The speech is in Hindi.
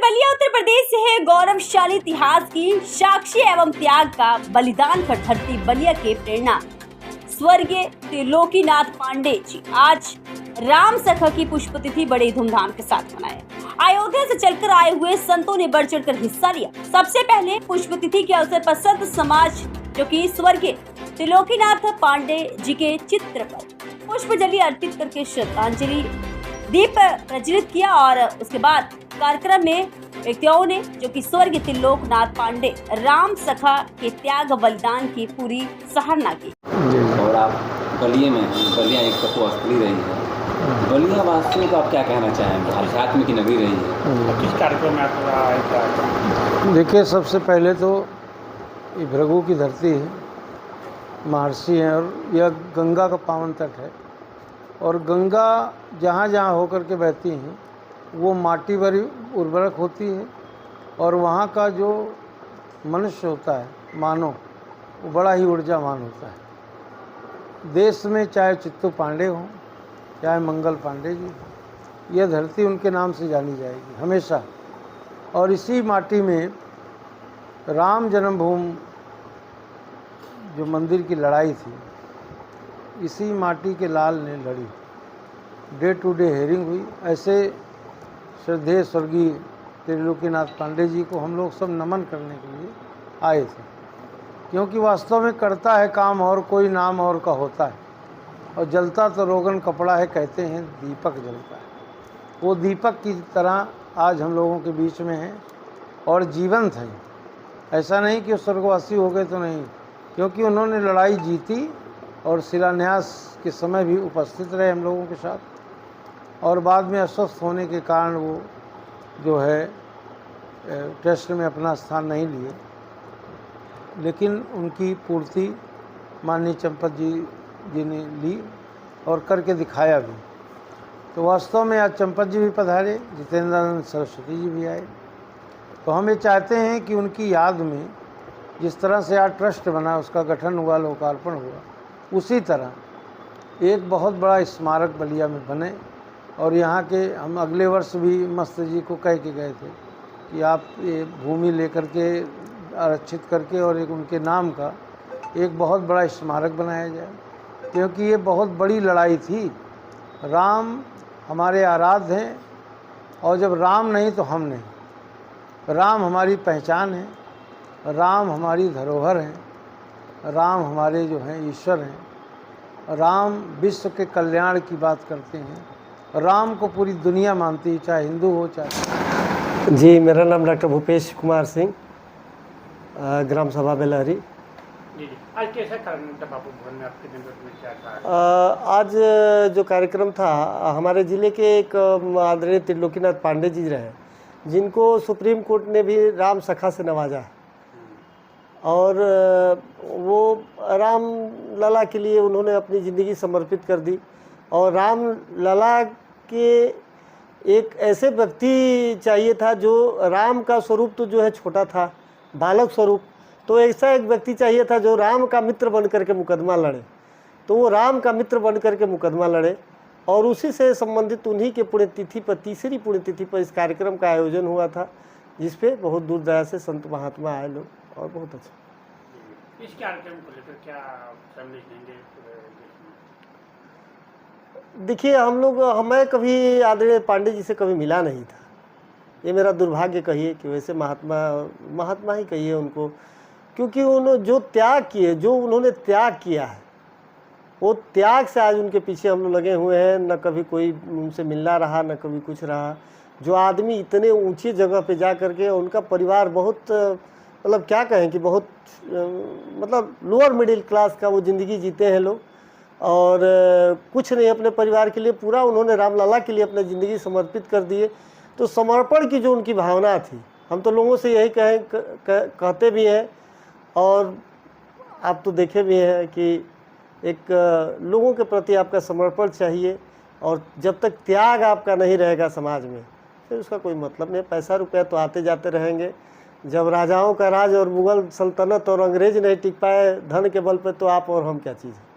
बलिया उत्तर प्रदेश से है। गौरवशाली इतिहास की साक्षी एवं त्याग का बलिदान पर धरती बलिया के प्रेरणा स्वर्गीय त्रिलोकीनाथ पांडे जी आज राम सखा की पुष्पतिथि बड़े धूमधाम के साथ मनाए। अयोध्या से चलकर आए हुए संतों ने बढ़ चढ़कर हिस्सा लिया। सबसे पहले पुष्पतिथि के अवसर पर संत समाज जो कि स्वर्गीय त्रिलोकीनाथ पांडे जी के चित्र पर पुष्पजलि अर्पित करके श्रद्धांजलि दीप प्रज्वलित किया और उसके बाद कार्यक्रम में व्यक्तियों ने जो कि स्वर्गीय त्रिलोकनाथ पांडे राम सखा के त्याग बलिदान की पूरी सराहना की। और आप बलिया में बलिया एक तपोस्थली रही है, बलिया वासियों को आप क्या कहना चाहेंगे? आध्यात्म की नगरी रही है, किस कार्यक्रम में आप रहा है? देखिए, सबसे पहले तो ये भृगु की धरती है, महर्षि हैं और यह गंगा का पावन तट है और गंगा जहाँ जहाँ होकर के बहती हैं वो माटी बड़ी उर्वरक होती है और वहाँ का जो मनुष्य होता है मानव वो बड़ा ही ऊर्जावान होता है। देश में चाहे चित्तू पांडे हों चाहे मंगल पांडे जी, यह धरती उनके नाम से जानी जाएगी हमेशा। और इसी माटी में राम जन्मभूमि जो मंदिर की लड़ाई थी, इसी माटी के लाल ने लड़ी, डे टू डे हेयरिंग हुई। ऐसे श्रद्धेय स्वर्गीय त्रिलोकीनाथ पांडे जी को हम लोग सब नमन करने के लिए आए थे, क्योंकि वास्तव में करता है काम और कोई नाम और का होता है, और जलता तो रोगन कपड़ा है, कहते हैं दीपक जलता है। वो दीपक की तरह आज हम लोगों के बीच में है और जीवंत है। ऐसा नहीं कि वो स्वर्गवासी हो गए तो नहीं, क्योंकि उन्होंने लड़ाई जीती और शिलान्यास के समय भी उपस्थित रहे हम लोगों के साथ, और बाद में अस्वस्थ होने के कारण वो जो है ट्रस्ट में अपना स्थान नहीं लिए, लेकिन उनकी पूर्ति माननीय चंपत जी ने ली और करके दिखाया भी। तो वास्तव में आज चंपत जी भी पधारे, जितेंद्रानंद सरस्वती जी भी आए। तो हम ये चाहते हैं कि उनकी याद में जिस तरह से आज ट्रस्ट बना, उसका गठन हुआ, लोकार्पण हुआ, उसी तरह एक बहुत बड़ा स्मारक बलिया में बने। और यहाँ के हम अगले वर्ष भी मस्त जी को कह के गए थे कि आप ये भूमि लेकर के आरक्षित करके और एक उनके नाम का एक बहुत बड़ा स्मारक बनाया जाए, क्योंकि ये बहुत बड़ी लड़ाई थी। राम हमारे आराध्य हैं और जब राम नहीं तो हम नहीं। राम हमारी पहचान है, राम हमारी धरोहर है, राम हमारे जो हैं ईश्वर हैं। राम विश्व के कल्याण की बात करते हैं, राम को पूरी दुनिया मानती है, चाहे हिंदू हो चाहे। जी, मेरा नाम डॉक्टर भूपेश कुमार सिंह, ग्राम सभा बेलहरी। आज कैसा कार्यक्रम था बापू भवन में, आपके नेतृत्व में क्या था? आज जो कार्यक्रम था, हमारे ज़िले के एक आदरणीय त्रिलोकीनाथ पांडे जी रहे, जिनको सुप्रीम कोर्ट ने भी राम सखा से नवाजा है और वो राम लला के लिए उन्होंने अपनी ज़िंदगी समर्पित कर दी। और राम लला के एक ऐसे व्यक्ति चाहिए था जो राम का स्वरूप तो जो है छोटा था, बालक स्वरूप, तो ऐसा एक व्यक्ति चाहिए था जो राम का मित्र बन करके मुकदमा लड़े। तो वो राम का मित्र बन करके मुकदमा लड़े और उसी से संबंधित उन्हीं के पुण्यतिथि पर, तीसरी पुण्यतिथि पर इस कार्यक्रम का आयोजन हुआ था, जिस पे बहुत दूर दराज से संत महात्मा आए लोग और बहुत अच्छा। इस कार्यक्रम को लेकर क्या संदेश देंगे? देखिए, मैं कभी आदरणीय पांडे जी से कभी मिला नहीं था। ये मेरा दुर्भाग्य कहिए कि वैसे महात्मा ही कहिए उनको, क्योंकि उन्होंने जो त्याग किए, जो उन्होंने त्याग किया है, वो त्याग से आज उनके पीछे हम लोग लगे हुए हैं। न कभी कोई उनसे मिलना रहा, न कभी कुछ रहा। जो आदमी इतने ऊंची जगह पे जा करके, उनका परिवार बहुत मतलब क्या कहें कि बहुत मतलब लोअर मिडिल क्लास का वो ज़िंदगी जीते हैं लोग, और कुछ नहीं अपने परिवार के लिए, पूरा उन्होंने रामलला के लिए अपनी ज़िंदगी समर्पित कर दिए। तो समर्पण की जो उनकी भावना थी, हम तो लोगों से यही कहते भी हैं और आप तो देखे भी हैं कि एक लोगों के प्रति आपका समर्पण चाहिए, और जब तक त्याग आपका नहीं रहेगा समाज में, फिर उसका कोई मतलब नहीं। पैसा रुपया तो आते जाते रहेंगे। जब राजाओं का राज और मुग़ल सल्तनत और अंग्रेज नहीं टिक पाए धन के बल पर, तो आप और हम क्या चीज़ है।